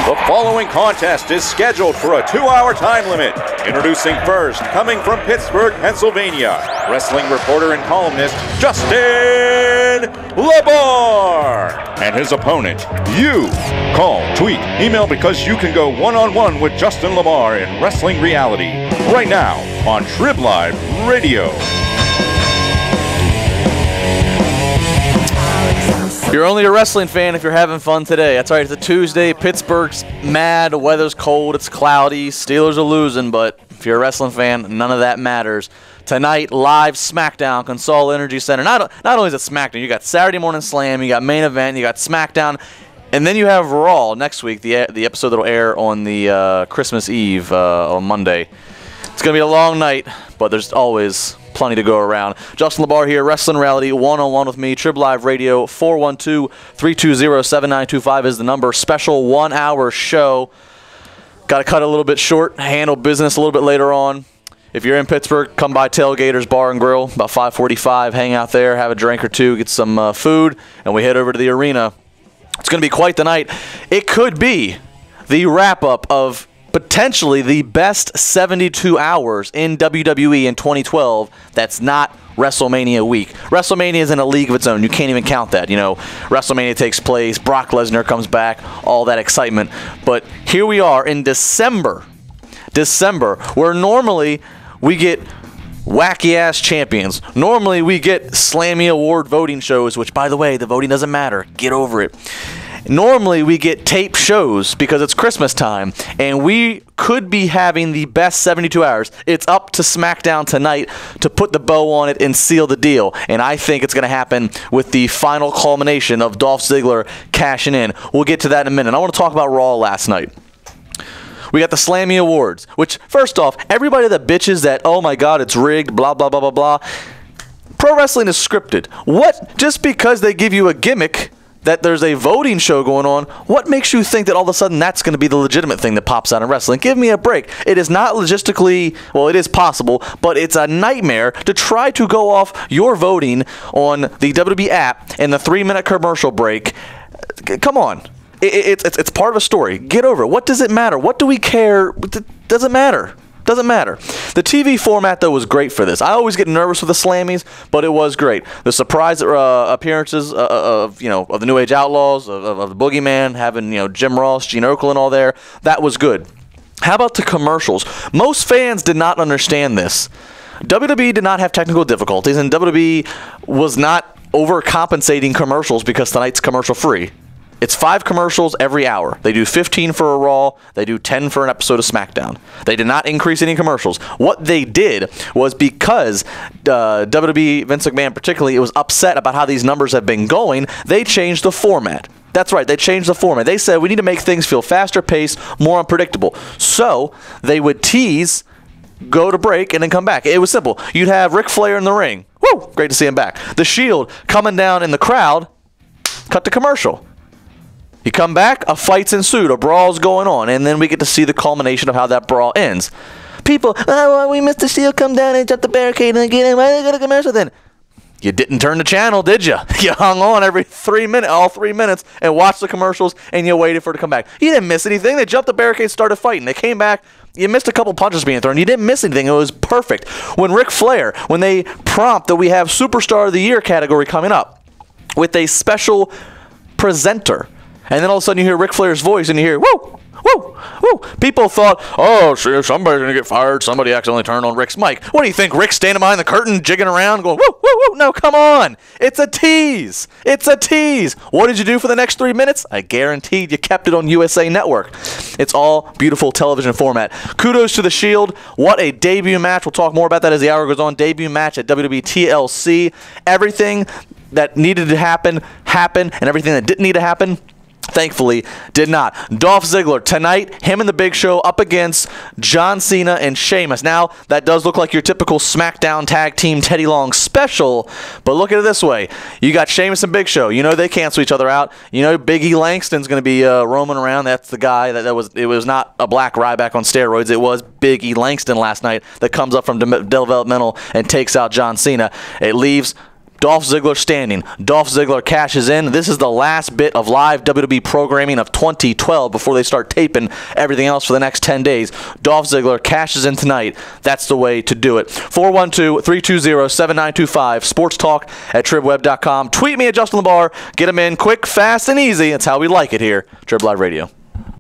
The following contest is scheduled for a 2-hour time limit. Introducing first, coming from Pittsburgh, Pennsylvania, wrestling reporter and columnist Justin LaBar. And his opponent, you. Call, tweet, email because you can go one-on-one with Justin LaBar in Wrestling Reality. Right now on Trib Live Radio. You're only a wrestling fan if you're having fun today. That's right, it's a Tuesday. Pittsburgh's mad, the weather's cold, it's cloudy, Steelers are losing, but if you're a wrestling fan, none of that matters. Tonight, live SmackDown, Consol Energy Center. Not only is it SmackDown, you got Saturday Morning Slam, you got Main Event, you got SmackDown, and then you have Raw next week, the episode that will air on the Christmas Eve on Monday. It's going to be a long night, but there's always plenty to go around. Justin LaBar here, Wrestling Reality, one-on-one with me. Trib Live Radio, 412-320-7925 is the number. Special 1-hour show. Got to cut it a little bit short, handle business a little bit later on. If you're in Pittsburgh, come by Tailgaters Bar and Grill, about 5:45. Hang out there, have a drink or two, get some food, and we head over to the arena. It's going to be quite the night. It could be the wrap-up of potentially the best 72 hours in WWE in 2012 that's not WrestleMania week. WrestleMania is in a league of its own. You can't even count that. You know, WrestleMania takes place, Brock Lesnar comes back, all that excitement. But here we are in December, where normally we get wacky-ass champions. Normally we get Slammy Award voting shows, which, by the way, the voting doesn't matter. Get over it. Normally, we get tape shows because it's Christmas time, and we could be having the best 72 hours. It's up to SmackDown tonight to put the bow on it and seal the deal, and I think it's going to happen with the final culmination of Dolph Ziggler cashing in. We'll get to that in a minute. I want to talk about Raw last night. We got the Slammy Awards, which, first off, everybody that bitches that, oh my God, it's rigged, blah, blah, blah, blah, blah. Pro wrestling is scripted. What? Just because they give you a gimmick that there's a voting show going on, what makes you think that all of a sudden that's going to be the legitimate thing that pops out in wrestling? Give me a break. It is not logistically, well, it is possible, but it's a nightmare to try to go off your voting on the WWE app in the 3-minute commercial break. Come on. It's part of a story. Get over it. What does it matter? What do we care? It doesn't matter. Doesn't matter. The TV format, though, was great for this. I always get nervous with the Slammies, but it was great. The surprise appearances of the New Age Outlaws, of the Boogeyman, having Jim Ross, Gene Okerlund all there, that was good. How about the commercials? Most fans did not understand this. WWE did not have technical difficulties, and WWE was not overcompensating commercials because tonight's commercial free. It's 5 commercials every hour. They do 15 for a Raw. They do 10 for an episode of SmackDown. They did not increase any commercials. What they did was because WWE, Vince McMahon particularly, was upset about how these numbers have been going, they changed the format. That's right, they changed the format. They said we need to make things feel faster paced, more unpredictable. So they would tease, go to break, and then come back. It was simple. You'd have Ric Flair in the ring. Woo! Great to see him back. The Shield coming down in the crowd. Cut to commercial. You come back, a fight's ensued, a brawl's going on, and then we get to see the culmination of how that brawl ends. People, oh, we missed the Shield come down and jump the barricade and again, why did they go to commercial then? You didn't turn the channel, did you? You hung on all 3 minutes, and watched the commercials, and you waited for it to come back. You didn't miss anything. They jumped the barricade, started fighting. They came back. You missed a couple punches being thrown. You didn't miss anything. It was perfect. When Ric Flair, when they prompt that we have Superstar of the Year category coming up with a special presenter, and then all of a sudden you hear Ric Flair's voice and you hear, woo, woo, woo. People thought, oh, somebody's going to get fired. Somebody accidentally turned on Rick's mic. What do you think? Rick's standing behind the curtain, jigging around, going, woo, woo, woo. No, come on. It's a tease. It's a tease. What did you do for the next 3 minutes? I guaranteed you kept it on USA Network. It's all beautiful television format. Kudos to the Shield. What a debut match. We'll talk more about that as the hour goes on. Debut match at WWE TLC. Everything that needed to happen, happened, and everything that didn't need to happen, thankfully, did not. Dolph Ziggler, tonight, him and the Big Show up against John Cena and Sheamus. Now, that does look like your typical SmackDown Tag Team Teddy Long special, but look at it this way. You got Sheamus and Big Show. You know they cancel each other out. You know Big E Langston's going to be roaming around. That's the guy it was not a black Ryback on steroids. It was Big E Langston last night that comes up from developmental and takes out John Cena. It leaves Dolph Ziggler standing. Dolph Ziggler cashes in. This is the last bit of live WWE programming of 2012 before they start taping everything else for the next 10 days. Dolph Ziggler cashes in tonight. That's the way to do it. 412-320-7925. Sports Talk at tribweb.com. Tweet me at Justin LaBar. Get them in quick, fast, and easy. That's how we like it here. Trib Live Radio.